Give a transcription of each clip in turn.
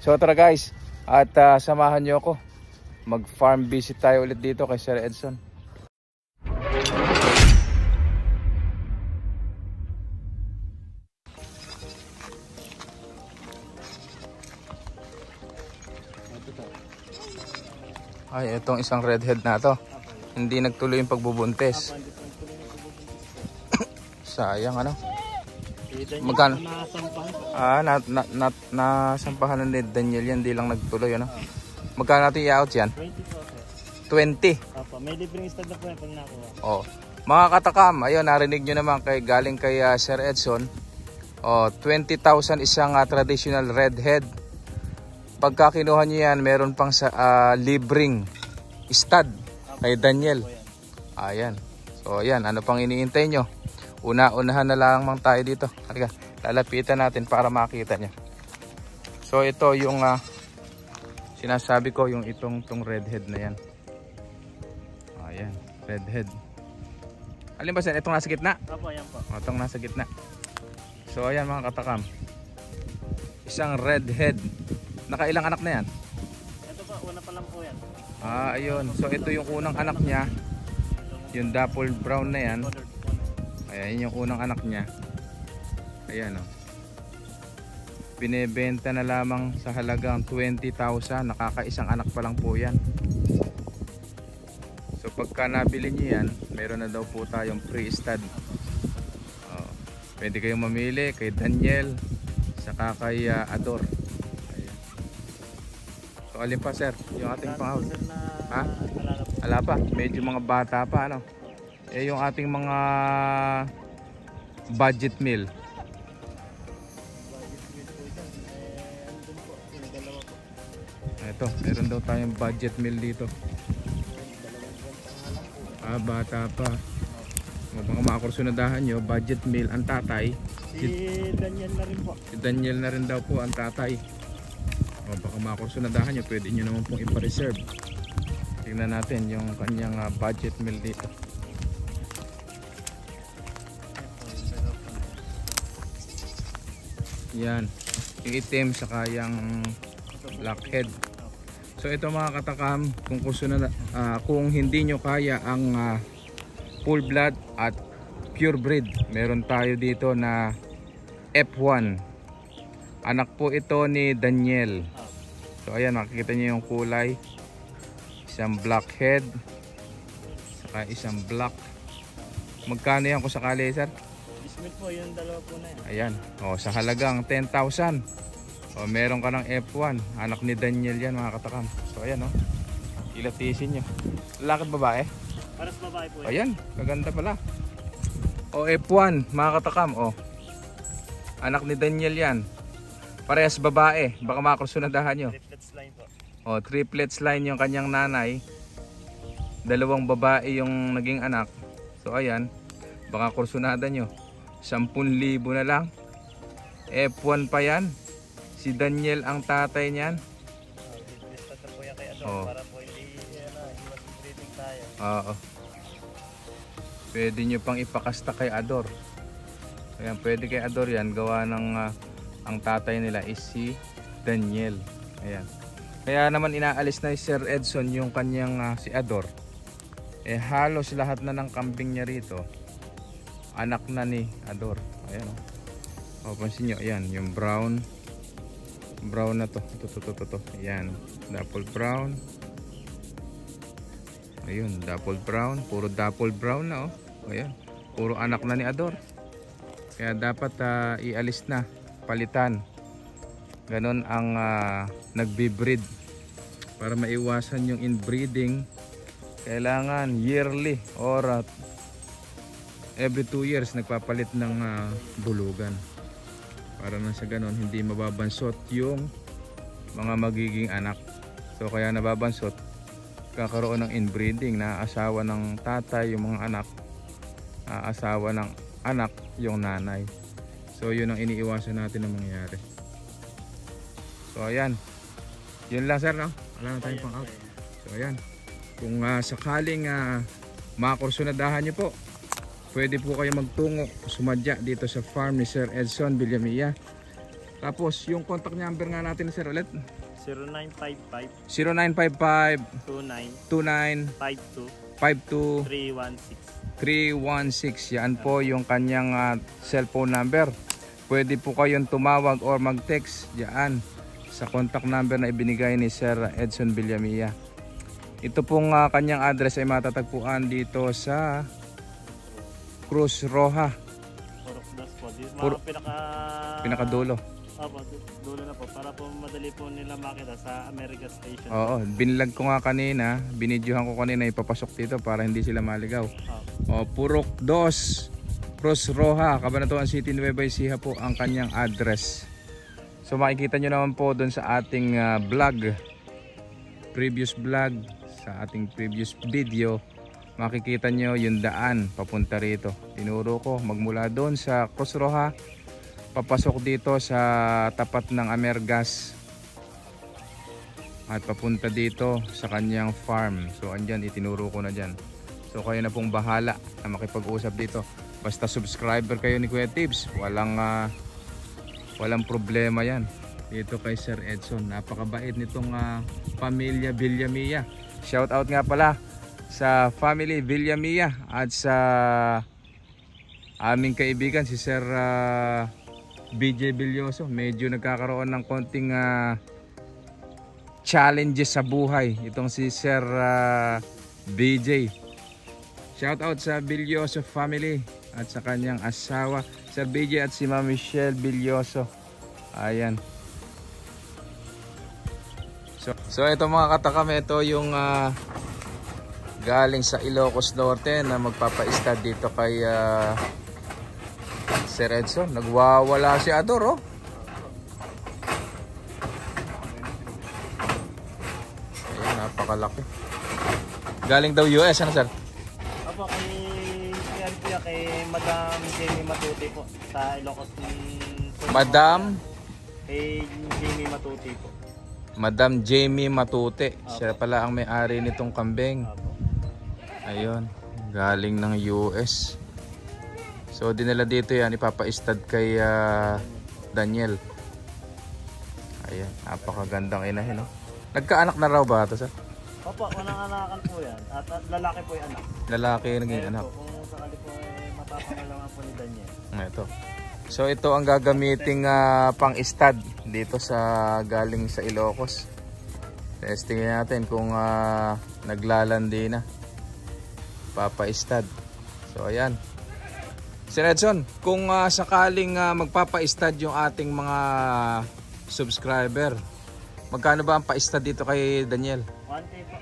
So tara guys, at samahan nyo ako. Mag farm visit tayo ulit dito kay Sir Edson. Ay, itong isang redhead na to. Hindi nagtuloy yung pagbubuntis. Sayang ano. Magkano? Nasampahan ni Daniel yan, di lang nagtuloy ano. Magkano natin i-out yan? 20. Opo, may libreng stud na po yan pag nakuha. Oh. Mga katakam, ayun, narinig nyo naman galing kay Sir Edson. Oh, 20,000 isang traditional redhead. Pagka kinuha nyo yan, meron pang libreng stud kay Daniel. Ayan. So ayan, ano pang iniintay nyo? Unahan na lang tayo dito. Halika, lalapitan natin para makita nyo. So ito yung sinasabi ko, yung itong redhead na yan. Ayan, redhead. Alin ba sir? Itong nasa gitna? Opo, yan po. Itong nasa gitna. So ayan mga katakam, isang redhead. Nakailang anak na yan? Ito po, una pa lang po yan. Ayun. So ito yung unang anak niya. Yung dapple brown na yan. Ayan yung unang anak niya. Ayan o. Binebenta na lamang sa halagang 20,000. Nakakaisang anak pa lang po yan. So pagka nabili niyo yan, meron na daw po tayong pre-stud. Pwede kayong mamili kay Daniel saka kay Ador. Ayan. So alin pa sir? Yung ating pang-out. Ha? Ala pa. Medyo mga bata pa ano. Yung ating mga budget meal. Ito, meron daw tayong budget meal dito. Bata pa. Baka makakursunadahan nyo, budget meal ang tatay. Si Daniel na rin po. Si Daniel na rin daw po ang tatay. Baka makakursunadahan nyo, pwede nyo naman pong ipa-reserve. Tingnan natin yung kanyang budget meal dito. Yan, yung itim saka yung blackhead. So ito mga katakam, kung hindi nyo kaya ang full blood at pure breed, meron tayo dito na F1. Anak po ito ni Daniel. So ayan, makikita nyo yung kulay. Isang blackhead saka isang black. Magkano yan kung sakali sir? Bismit po, yung dalawa po na yan. Ayan, sa halagang 10,000. Meron ka ng F1. Anak ni Daniel yan mga katakam. So ayan ilatisin nyo. Lalaki babae? Paras babae po yan. Ayan, kaganda pala. F1 mga katakam. Anak ni Daniel yan. Parehas babae. Baka makakursunadahan nyo. Triplets line po. Triplets line yung kanyang nanay. Dalawang babae yung naging anak. So ayan, baka kursunada nyo. 10,000 na lang. F1 pa yan. Si Daniel ang tatay niyan. Bibistan na po yan kay Ador para po hindi iwas breeding tayo. Oo. Pwede nyo pang ipakasta kay Ador. Ayan, pwede kay Ador yan. Gawa ng ang tatay nila is si Daniel. Ayan. Kaya naman inaalis na si Sir Edson yung kanyang si Ador. Halos lahat na ng kambing niya rito anak na ni Ador. Ayan pansin nyo, ayan yung brown na to. Ito. Ayan, dapple brown. Ayun, dapple brown. Puro dapple brown na Ayan, puro anak na ni Ador. Kaya dapat ialis na, palitan. Ganon ang nagbi-breed. Para maiwasan yung inbreeding, kailangan yearly or every 2 years nagpapalit ng bulugan. Para na sa ganon hindi mababansot yung mga magiging anak. So kaya nababansot, kakaroon ng inbreeding na asawa ng tatay yung mga anak, asawa ng anak yung nanay. So yun ang iniiwasan natin na mangyayari. So ayan, yun lang sir no? Wala na tayong pang out. So ayan, kung sakaling makakursunadahan nyo po, pwede po kayo magtungo, sumadya dito sa farm ni Sir Edson Villamilla. Tapos yung contact number nga natin sir ulit. 0955 0955 29 29 52 52 316. 316. Yan po yung kanyang cellphone number. Pwede po kayong tumawag or mag-text diyan sa contact number na ibinigay ni Sir Edson Villamilla. Ito pong kanyang address ay matatagpuan dito sa Cruz Roja. Purok das po. Dito Puro- mga Pinakadulo. Opo, dulo na po. Para po madali po nila makita sa America Station. Oo, binlag ko nga kanina, binidyohan ko kanina ipapasok dito para hindi sila maligaw. O, Purok 2, Cruz Roja, Cabanatuan City, Nueva Ecija po ang kanyang address. So makikita nyo naman po doon sa ating vlog, previous vlog, sa ating previous video, makikita nyo yung daan papunta rito. Tinuro ko magmula doon sa Cruz Roja, papasok dito sa tapat ng Amergas at papunta dito sa kanyang farm. So andyan, itinuro ko na dyan. So kayo na pong bahala na makipag-usap dito. Basta subscriber kayo ni Kuya Tibbs, walang problema yan dito kay Sir Edson. Napakabait nitong pamilya Villamilla. Shout out nga pala sa family Villamilla at sa aming kaibigan si Sir BJ Villoso. Medyo nagkakaroon ng konting challenges sa buhay itong si Sir BJ. Shout out sa Villoso family at sa kanyang asawa Sir BJ at si Ma'am Michelle Villoso. Ayan. So ito mga katakam, ito yung galing sa Ilocos Norte na magpapa-stud dito kay Sir Edson. Nagwawala si Ador, oh. Ayan, napakalaki. Galing daw US, ano sir? Opo, kay Madam Jamie Matuti po sa Ilocos. Madam? Kay Jamie Matuti po. Madam Jamie Matute. Siya pala ang may-ari nitong kambing. Opo. Ayun, galing ng US. So dinala dito yan, ipapa-stud kay Daniel. Ayan, napakagandang inahin, no? Nagkaanak na raw ba ito, sir? Opo, manang-anakan po yan. At lalaki po yung anak. Lalaki naging Ayun anak. po, kung sakali po mapapangalaman po ni Daniel. Ito. So ito ang gagamiting pang-stud dito sa galing sa Ilocos. Testingin natin kung naglalandi na. Papa-stud. So ayan. Sir Edson, kung sakaling magpapa-stud yung ating mga subscriber, magkano ba ang pa-stud dito kay Daniel? 1K po.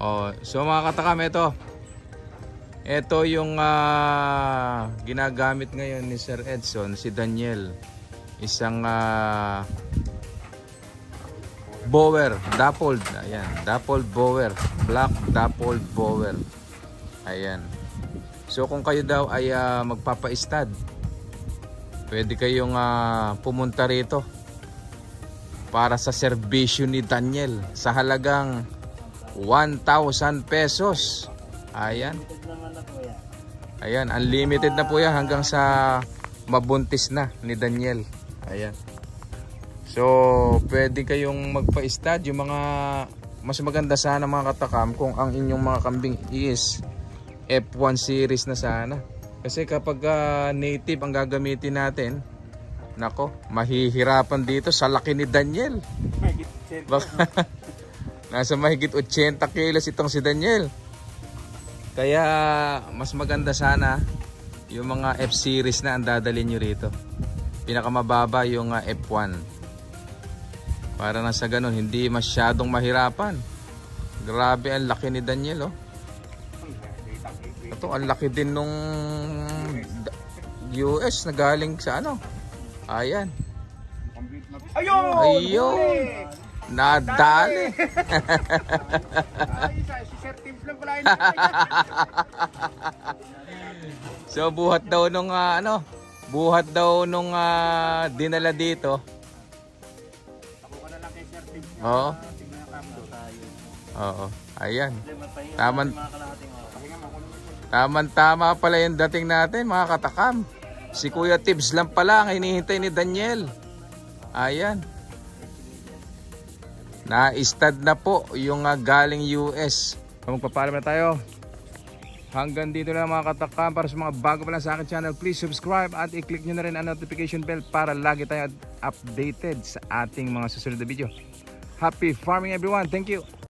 Oh, so mga katakam, ito yung ginagamit ngayon ni Sir Edson, si Daniel. Isang bower, dappled. Ayan, dappled bower, black dappled bower. Ayan. So kung kayo daw ay magpapa-stud, pwede kayong pumunta rito para sa serbisyo ni Daniel sa halagang 1,000 pesos. Ayan. Ayan, unlimited na po yan hanggang sa mabuntis na ni Daniel. Ayan. So, pwede kayong magpa-stud. Yung mga mas maganda sana mga katakam kung ang inyong mga kambing is F1 series na sana. Kasi kapag native ang gagamitin natin, nako, mahihirapan dito sa laki ni Daniel. Baka nasa mahigit 80 kilos itong si Daniel. Kaya mas maganda sana yung mga F-series na ang dadalhin nyo rito. Pinakamababa yung F1. Para na sa ganun, hindi masyadong mahirapan. Grabe ang laki ni Daniel, oh. Ito, ang laki din nung US na galing sa ano. Ayan. Ayun! Nadali! So buhat daw nung buhat daw nung dinala dito. Oo. Oo. Ayan. Tama pala yung dating natin mga katakam. Si Kuya Tibbs lang pala ang hinihintay ni Daniel. Ayan. Na-stud na po yung galing US. Magpapaalam na tayo. Hanggang dito na mga katakam. Para sa mga bago pa lang sa akin channel, please subscribe at i-click nyo na rin ang notification bell para lagi tayo updated sa ating mga susunod na video. Happy farming everyone. Thank you.